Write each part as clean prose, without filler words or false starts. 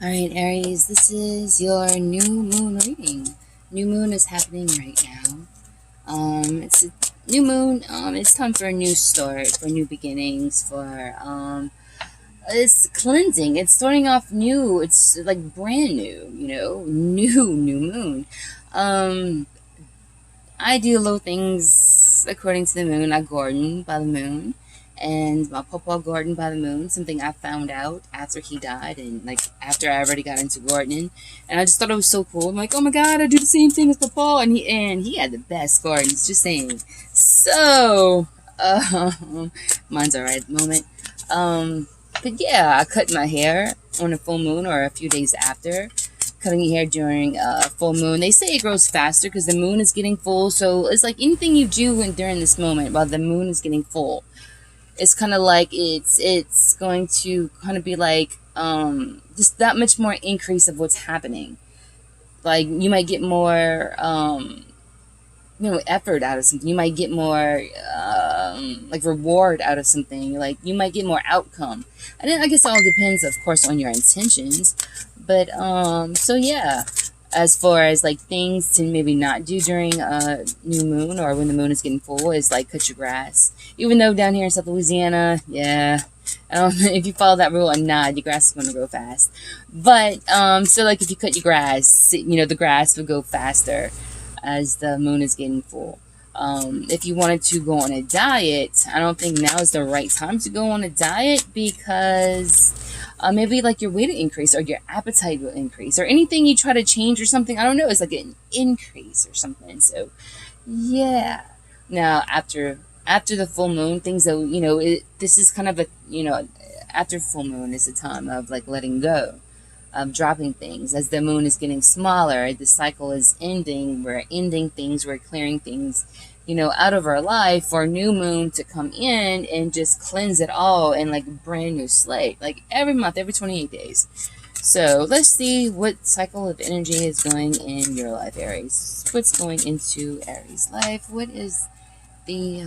Alright, Aries, this is your new moon reading. New moon is happening right now. It's a new moon. It's time for a new start, for new beginnings, it's cleansing. It's starting off new. It's like brand new, new moon. Um, I do little things according to the moon. I garden by the moon, and my papa garden by the moon. Something I found out after he died, and like after I already got into gardening, and I just thought it was so cool. I'm like, oh my god, I do the same thing as papa, and he had the best gardens. Just saying. So, uh, mine's alright at the moment. But yeah, I cut my hair on a full moon or a few days after cutting your hair during full moon. They say it grows faster because the moon is getting full. So it's like anything you do during this moment while the moon is getting full. It's kind of like it's going to kind of be like just that much more increase of what's happening. Like you might get more effort out of something. You might get more like reward out of something. Like you might get more outcome. And then I guess it all depends, of course, on your intentions. But so yeah, as far as like things to maybe not do during a new moon or when the moon is getting full is like cut your grass. Even though down here in South Louisiana, yeah, if you follow that rule or not, your grass is going to grow fast. But so like if you cut your grass, the grass will go faster as the moon is getting full. If you wanted to go on a diet, I don't think now is the right time to go on a diet because maybe like your weight will increase or your appetite will increase or anything you try to change or something. I don't know. It's like an increase or something. So yeah. Now after the full moon, things that this is kind of after full moon is a time of like letting go, dropping things. As the moon is getting smaller, the cycle is ending. We're ending things. We're clearing things, out of our life for a new moon to come in and just cleanse it all and like a brand new slate. Like every month, every 28 days. So let's see what cycle of energy is going in your life, Aries. What's going into Aries' life? What is the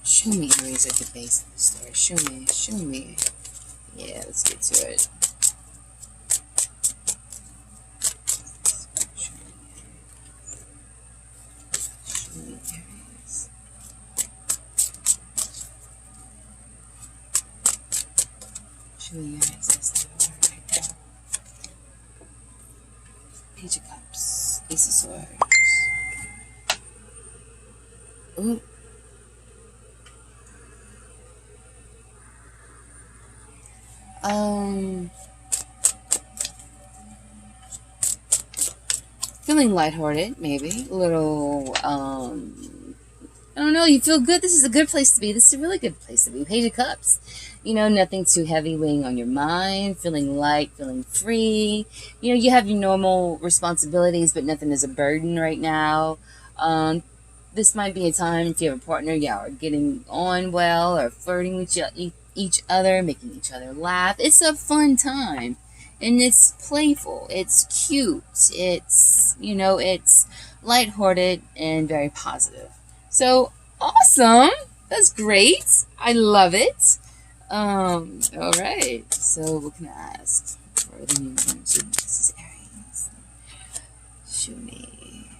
show me Aries at the base of the story. Show me. Yeah, let's get to it. Show me Aries. Show me Aries. That's the word right now. Page of Cups. Ace of Swords. Ooh. Feeling lighthearted, maybe. A little, I don't know, you feel good. This is a good place to be. This is a really good place to be. Page of Cups. Nothing too heavy weighing on your mind. Feeling light, feeling free. You have your normal responsibilities, but nothing is a burden right now. This might be a time if you have a partner, or getting on well, or flirting with each other, making each other laugh. It's a fun time. And it's playful, it's cute, it's lighthearted and very positive. So awesome! That's great. I love it. All right. So what can I ask for the new moon? So this is Aries. Show me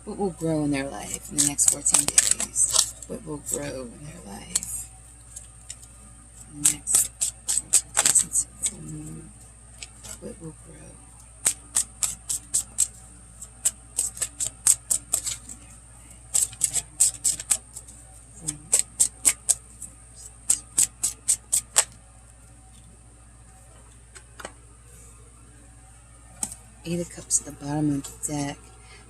what will grow in their life in the next 14 days. What will grow in their life in the next 14 days since full moon? What will grow? Eight of Cups at the bottom of the deck.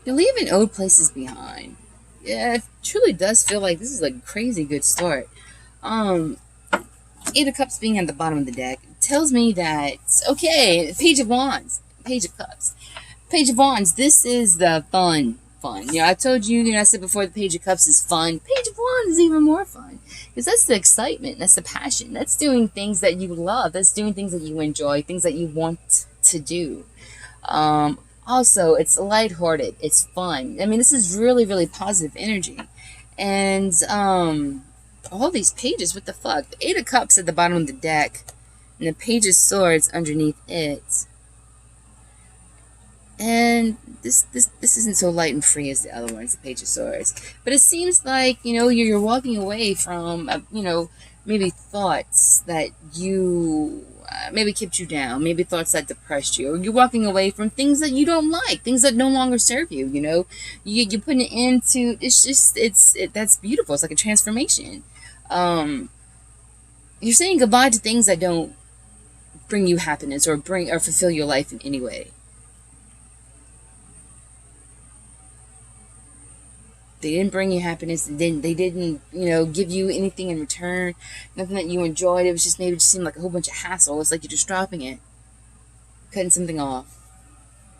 You're leaving old places behind. Yeah, it truly does feel like this is a crazy good start. Eight of Cups being at the bottom of the deck tells me that, okay, Page of Wands, Page of Cups. Page of Wands, this is the fun. I told you, I said before the Page of Cups is fun. Page of Wands is even more fun. Because that's the excitement, that's the passion. That's doing things that you love. That's doing things that you enjoy, things that you want to do. Also, it's lighthearted. It's fun. I mean, this is really, really positive energy. And, all these pages, what the fuck? The Eight of Cups at the bottom of the deck, and the Page of Swords underneath it. And this isn't so light and free as the other ones, the Page of Swords. But it seems like, you're walking away from, maybe thoughts that you maybe kept you down, maybe thoughts that depressed you, or you're walking away from things that you don't like, things that no longer serve you. You're putting it into. It's just that's beautiful. It's like a transformation. You're saying goodbye to things that don't bring you happiness or fulfill your life in any way. They didn't bring you happiness. They didn't, give you anything in return. Nothing that you enjoyed. It was just maybe just seemed like a whole bunch of hassle. It's like you're just dropping it, cutting something off,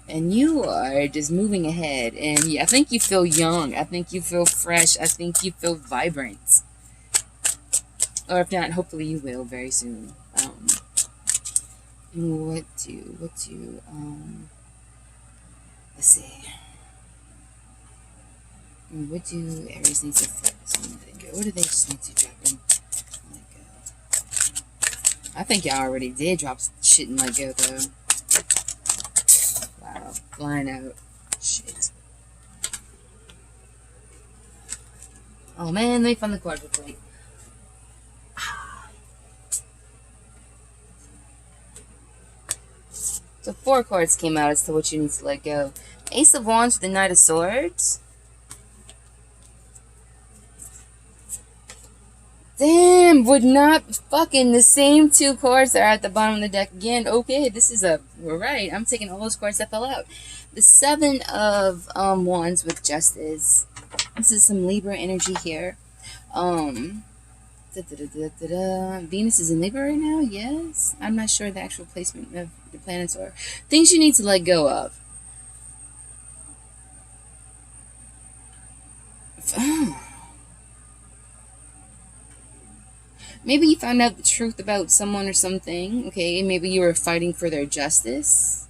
and you are just moving ahead. And I think you feel young. I think you feel fresh. I think you feel vibrant. Or if not, hopefully you will very soon. Let's see. What do Aries need to focus on? What do they just need to drop in? Let go. I think y'all already did drop shit and let go, though. Wow. Flying out. Shit. Oh, man. Let me find the card real quick. So 4 cards came out as to what you need to let go. Ace of Wands with the Knight of Swords. Damn, would not fucking the same 2 cards that are at the bottom of the deck again. Okay, we're right. I'm taking all those cards that fell out. The 7 of Wands with Justice. This is some Libra energy here. Venus is in Libra right now, yes. I'm not sure the actual placement of the planets are. Things you need to let go of. Maybe you found out the truth about someone or something, okay? Maybe you were fighting for their justice.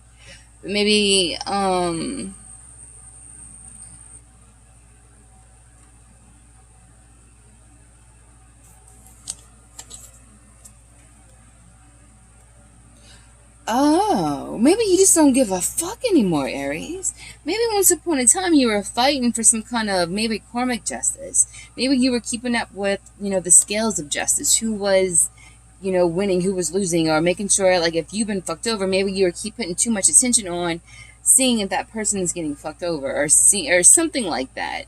But maybe, oh, maybe you just don't give a fuck anymore, Aries. Maybe once upon a time you were fighting for some kind of maybe karmic justice. Maybe you were keeping up with, the scales of justice. Who was, winning, who was losing, or making sure, like, if you've been fucked over, maybe you were putting too much attention on seeing if that person is getting fucked over, or something like that.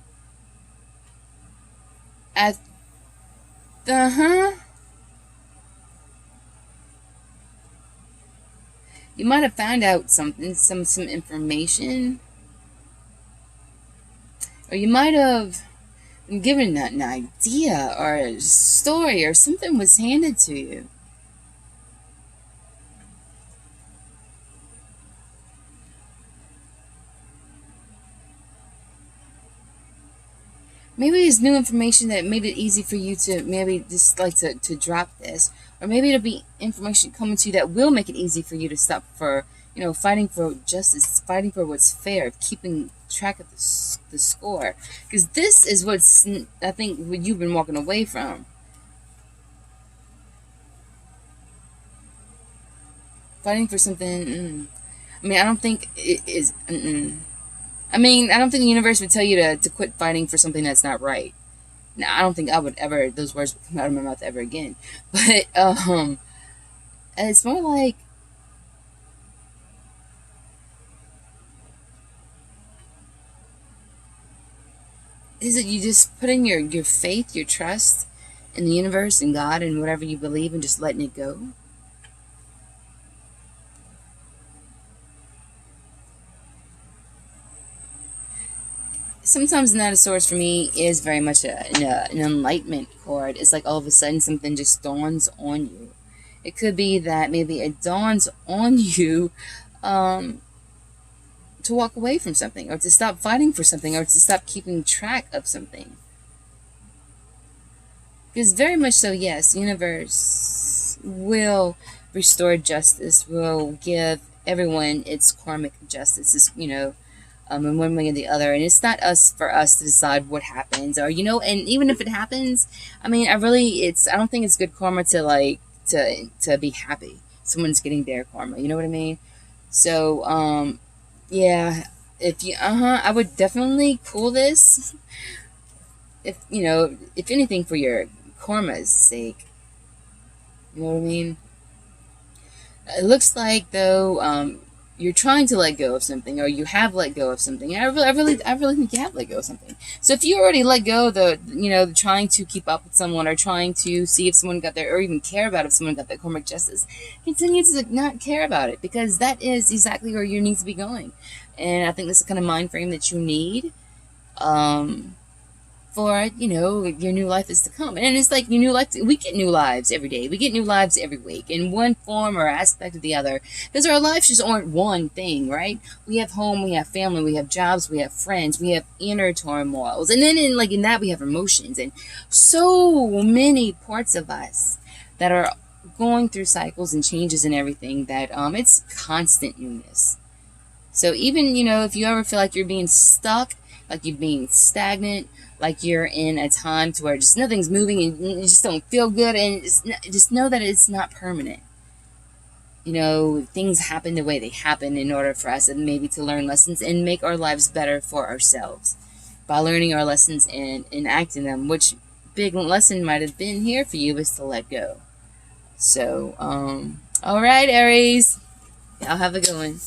You might have found out something, some information, or you might have been given an idea or a story, or something was handed to you. Maybe it's new information that made it easy for you to maybe just like to drop this. Or maybe it'll be information coming to you that will make it easy for you to stop for, fighting for justice, fighting for what's fair, keeping track of the score. Because this is what's, I think, what you've been walking away from. Fighting for something, I mean, I don't think it is, I mean, I don't think the universe would tell you to quit fighting for something that's not right. Now, I don't think those words would come out of my mouth ever again. But, it's more like, is it you just putting your faith, your trust in the universe and God and whatever you believe, and just letting it go? Sometimes the Knight of Swords for me is very much an enlightenment card. It's like all of a sudden something just dawns on you. It could be that maybe it dawns on you to walk away from something, or to stop fighting for something, or to stop keeping track of something. Because very much so, yes, the universe will restore justice, will give everyone, it's karmic justice. Is, in one way or the other, and it's not us for us to decide what happens, or and even if it happens, I mean, I don't think it's good karma to to be happy someone's getting their karma. You know what I mean? So, yeah, if you, I would definitely pull this, if if anything, for your karma's sake. You know what I mean? It looks like, though, you're trying to let go of something, or you have let go of something. And I really think you have let go of something. So if you already let go of trying to keep up with someone, or trying to see if someone got there, or even care about if someone got their karmic justice, continue to not care about it, because that is exactly where you need to be going. And I think this is the kind of mind frame that you need. For your new life is to come. And it's like your new life, we get new lives every day, we get new lives every week, in one form or aspect of the other, because our lives just aren't one thing, right? We have home, we have family, we have jobs, we have friends, we have inner turmoils, and then in that we have emotions, and so many parts of us that are going through cycles and changes and everything, that it's constant newness. So even, if you ever feel like you're being stuck, like you're being stagnant, like you're in a time to where just nothing's moving and you just don't feel good, and just know that it's not permanent. Things happen the way they happen in order for us, and maybe to learn lessons and make our lives better for ourselves by learning our lessons and enacting them, which big lesson might have been here for you is to let go. So, all right, Aries, y'all have a good one.